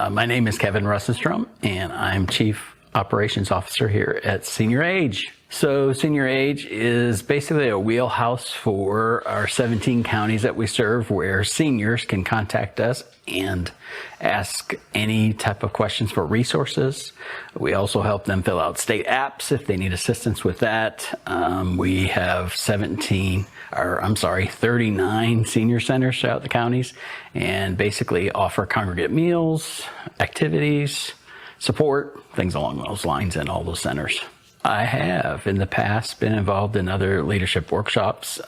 My name is Kevin Russenstrom, and I'm Chief Operations Officer here at Senior Age. So Senior Age is basically a wheelhouse for our 17 counties that we serve, where seniors can contact us and ask any type of questions for resources. We also help them fill out state apps if they need assistance with that. We have 39 senior centers throughout the counties, and basically offer congregate meals, activities, support, things along those lines in all those centers. I have in the past been involved in other leadership workshops,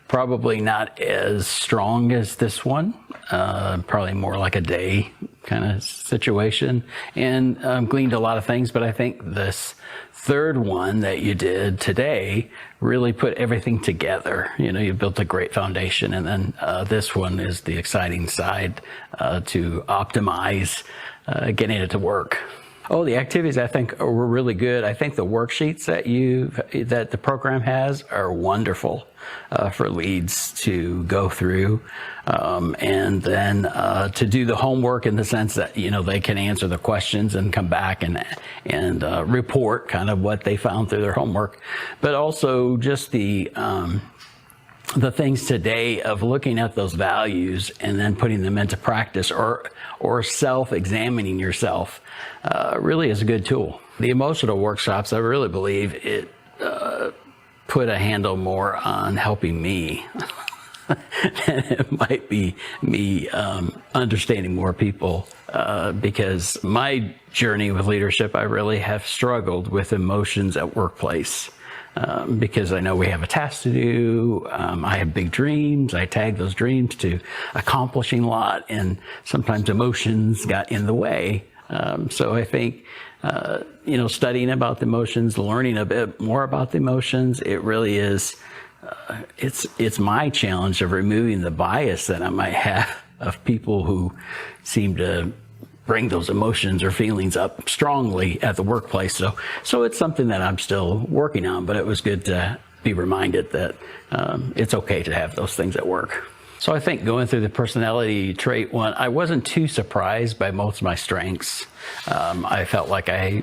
probably not as strong as this one, probably more like a day kind of situation, and gleaned a lot of things. But I think this third one that you did today really put everything together. You know, you built a great foundation, and then this one is the exciting side to optimize getting it to work. Oh, the activities I think were really good. I think the worksheets that the program has are wonderful for leads to go through, and then to do the homework in the sense that, you know, they can answer the questions and come back and report kind of what they found through their homework. But also just the things today of looking at those values and then putting them into practice, or self-examining yourself, really is a good tool. The emotional workshops, I really believe it put a handle more on helping me than it might be me understanding more people, because my journey with leadership, I really have struggled with emotions at workplace. Because I know we have a task to do. I have big dreams. I tag those dreams to accomplishing a lot, and sometimes emotions got in the way. So I think, studying about the emotions, learning a bit more about the emotions, it really is, it's my challenge of removing the bias that I might have of people who seem to bring those emotions or feelings up strongly at the workplace. So it's something that I'm still working on, but it was good to be reminded that it's okay to have those things at work. So I think going through the personality trait one, I wasn't too surprised by most of my strengths. I felt like I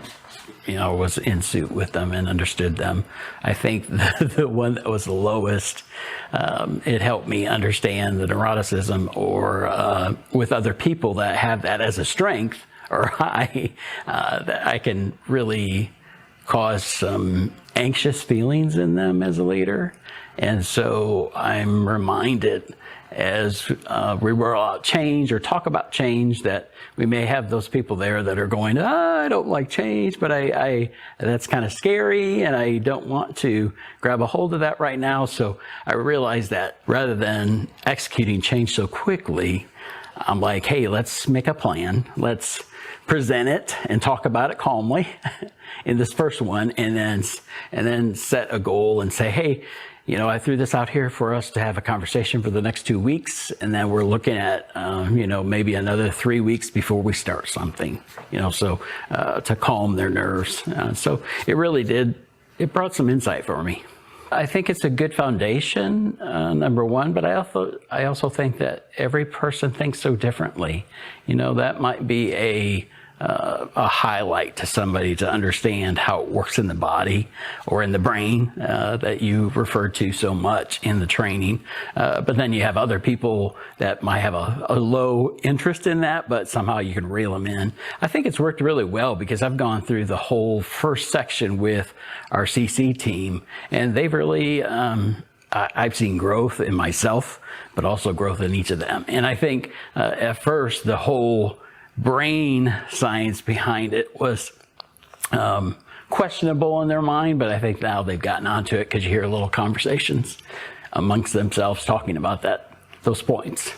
was in suit with them and understood them. I think the one that was the lowest, it helped me understand the neuroticism, or with other people that have that as a strength or high, that I can really cause some anxious feelings in them as a leader. And so I'm reminded as we roll out change or talk about change, that we may have those people there that are going, I don't like change, but I that's kind of scary, and I don't want to grab a hold of that right now. So I realized that rather than executing change so quickly, I'm like, hey, let's make a plan. Let's present it and talk about it calmly in this first one, and then set a goal and say, hey, I threw this out here for us to have a conversation for the next 2 weeks, and then we're looking at, maybe another 3 weeks before we start something, to calm their nerves. So it really it brought some insight for me. I think it's a good foundation, number one, but I also think that every person thinks so differently. That might be a highlight to somebody to understand how it works in the body or in the brain, that you referred to so much in the training. But then you have other people that might have a low interest in that, but somehow you can reel them in. I think it's worked really well, because I've gone through the whole first section with our CC team, and they've really, I've seen growth in myself, but also growth in each of them. And I think at first the whole brain science behind it was questionable in their mind, but I think now they've gotten onto it, because you hear little conversations amongst themselves talking about those points.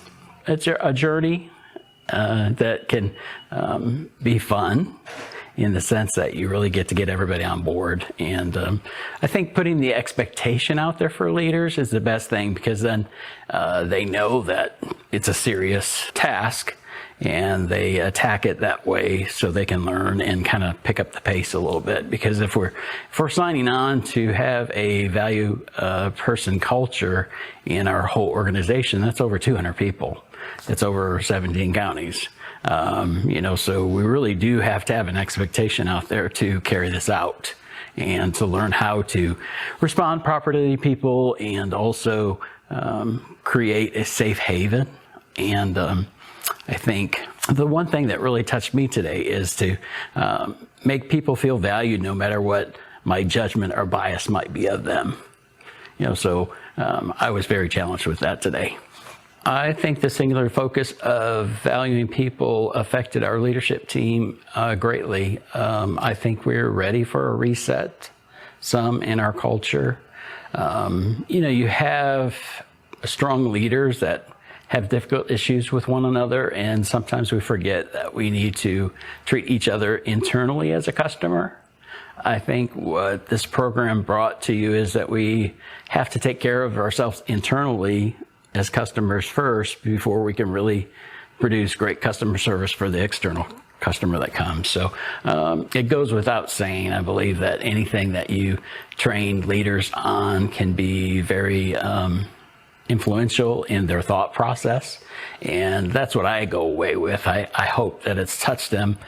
It's a journey that can be fun, in the sense that you really get to get everybody on board. And I think putting the expectation out there for leaders is the best thing, because then they know that it's a serious task, and they attack it that way so they can learn and kind of pick up the pace a little bit. Because if we're signing on to have a value person culture in our whole organization, that's over 200 people. It's over 17 counties. So we really do have to have an expectation out there to carry this out and to learn how to respond properly to people and also create a safe haven. And I think the one thing that really touched me today is to make people feel valued no matter what my judgment or bias might be of them. So I was very challenged with that today. I think the singular focus of valuing people affected our leadership team greatly. I think we're ready for a reset, some in our culture. You have strong leaders that have difficult issues with one another, and sometimes we forget that we need to treat each other internally as a customer. I think what this program brought to you is that we have to take care of ourselves internally as customers first before we can really produce great customer service for the external customer that comes. So it goes without saying, I believe that anything that you train leaders on can be very influential in their thought process. And that's what I go away with. I hope that it's touched them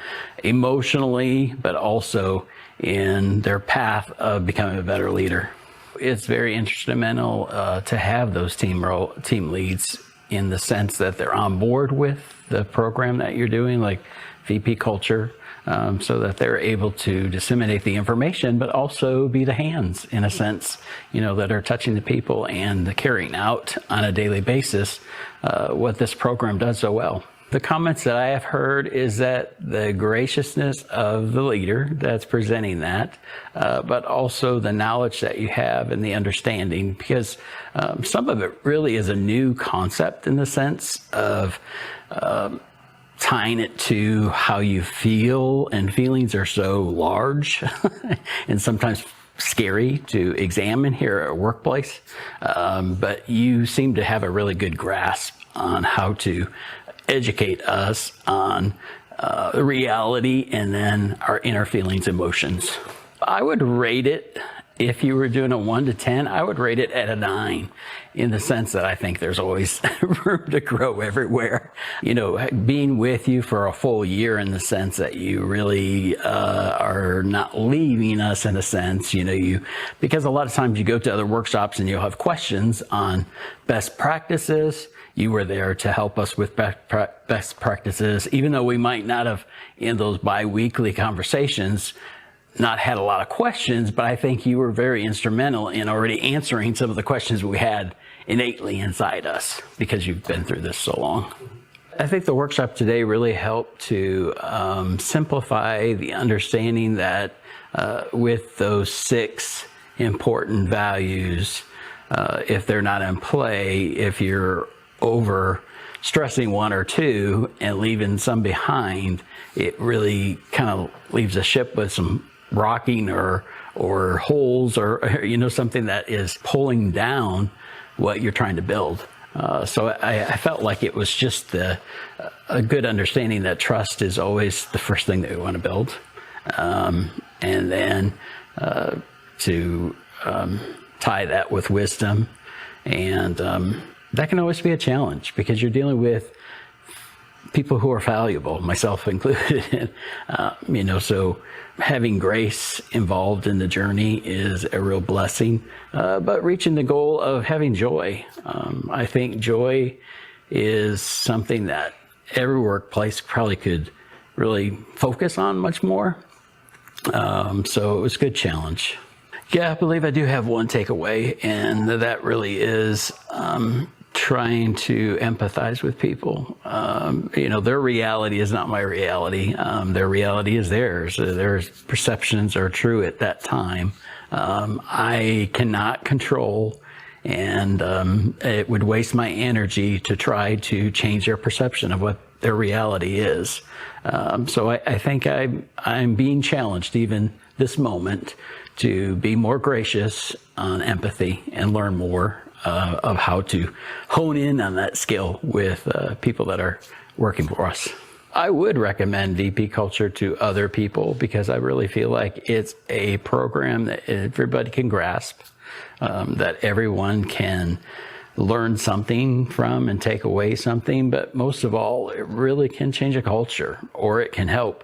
emotionally, but also in their path of becoming a better leader. It's very instrumental to have those team leads in the sense that they're on board with the program that you're doing, like VP culture, so that they're able to disseminate the information, but also be the hands, in a sense, that are touching the people and carrying out on a daily basis what this program does so well. The comments that I have heard is that the graciousness of the leader that's presenting that, but also the knowledge that you have and the understanding, because some of it really is a new concept in the sense of tying it to how you feel, and feelings are so large and sometimes scary to examine here at a workplace. But you seem to have a really good grasp on how to educate us on reality and then our inner feelings, emotions. I would rate it, if you were doing a 1 to 10, I would rate it at a 9, in the sense that I think there's always room to grow everywhere. Being with you for a full year, in the sense that you really are not leaving us, in a sense, because a lot of times you go to other workshops and you'll have questions on best practices. You were there to help us with best practices, even though we might not have, in those bi-weekly conversations, not had a lot of questions, but I think you were very instrumental in already answering some of the questions we had innately inside us, because you've been through this so long. I think the workshop today really helped to simplify the understanding that with those 6 important values, if they're not in play, if you're over stressing 1 or 2 and leaving some behind, it really kind of leaves a ship with some rocking or holes, or something that is pulling down what you're trying to build. So I felt like it was just a good understanding that trust is always the first thing that we want to build, and then to tie that with wisdom. And that can always be a challenge, because you're dealing with people who are valuable, myself included. So having grace involved in the journey is a real blessing, but reaching the goal of having joy. I think joy is something that every workplace probably could really focus on much more. So it was a good challenge. Yeah, I believe I do have one takeaway, and that really is trying to empathize with people. Their reality is not my reality. Their reality is theirs. Their perceptions are true at that time. I cannot control, and it would waste my energy to try to change their perception of what their reality is. So I think I'm being challenged even this moment to be more gracious on empathy and learn more of how to hone in on that skill with people that are working for us. I would recommend VP Culture to other people, because I really feel like it's a program that everybody can grasp, that everyone can learn something from and take away something, but most of all, it really can change a culture, or it can help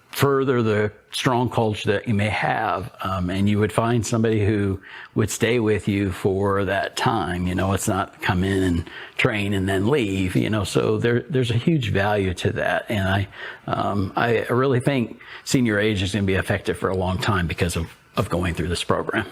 further the strong culture that you may have, and you would find somebody who would stay with you for that time. It's not come in and train and then leave. So there's a huge value to that, and I really think senior age is going to be effective for a long time because of going through this program.